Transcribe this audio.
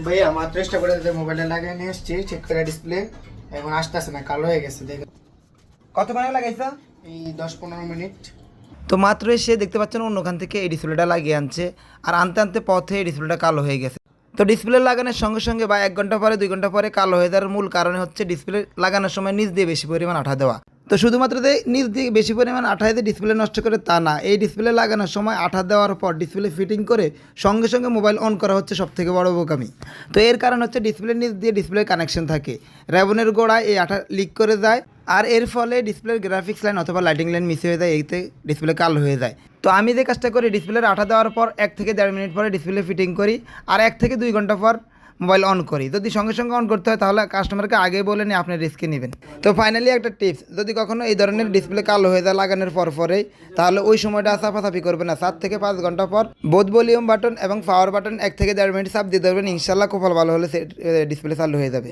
ভাইয়া মাত্র চেষ্টা করে মোবাইলটা লাগিয়ে নিয়ে এসেছি, চেক করে ডিসপ্লে এখন আসতেছে না, কালো হয়ে গেছে। দেখে কতক্ষণ আগে লাগাইছো? এই 10-15 মিনিট। তো মাত্র এসে দেখতে পাচ্ছেন অন্যখান থেকে এই ডিসপ্লেটা লাগিয়ে আনছে, আর আনতে আনতে পথে এই ডিসপ্লেটা কালো হয়ে গেছে। তো ডিসপ্লে লাগানোর সঙ্গে সঙ্গে বা 1 ঘন্টা পরে 2 ঘন্টা পরে কালো হয়ে যাওয়ার মূল কারণ হচ্ছে ডিসপ্লে লাগানোর সময় নিচ দিয়ে বেশি পরিমাণ আঠা দেওয়া। তো শুধুমাত্র যে নিচ দিয়ে বেশি পরিমাণ আঠা দিয়ে ডিসপ্লে নষ্ট করে তা না, এই ডিসপ্লে লাগানোর সময় আঠা দেওয়ার পর ডিসপ্লে ফিটিং করে সঙ্গে সঙ্গে মোবাইল অন করা হচ্ছে সবথেকে বড় বোকামি। তো এর কারণ হচ্ছে ডিসপ্লের নিচ দিয়ে ডিসপ্লে কানেকশন থাকে, র্যাবনের গোড়ায় এই আঠা লিক করে যায়, আর এর ফলে ডিসপ্লের গ্রাফিক্স লাইন অথবা লাইটিং লাইন মিস হয়ে যায়, এইতে ডিসপ্লে কালো হয়ে যায়। তো আমি যে কাজটা করি, ডিসপ্লের আঠা দেওয়ার পর 1 থেকে 1.5 মিনিট পরে ডিসপ্লে ফিটিং করি, আর 1 থেকে 2 ঘন্টা পর মোবাইল অন করি। যদি সঙ্গে সঙ্গে অন করতে হয় তাহলে কাস্টমারকে আগে বলে নিয়ে আপনি রিস্কে নেবেন। তো ফাইনালি একটা টিপস, যদি কখনো এই ধরনের ডিসপ্লে কালো হয়ে যায় লাগানোর পরেই, তাহলে ওই সময়টা চাপাচাপি করবে না, 4 থেকে 5 ঘন্টা পর বোথ ভলিউম বাটন এবং পাওয়ার বাটন 1 থেকে 1.5 মিনিট চাপ দিয়ে ধরবেন, ইনশাল্লাহ খুব ভালো হলে ডিসপ্লে চালু হয়ে যাবে।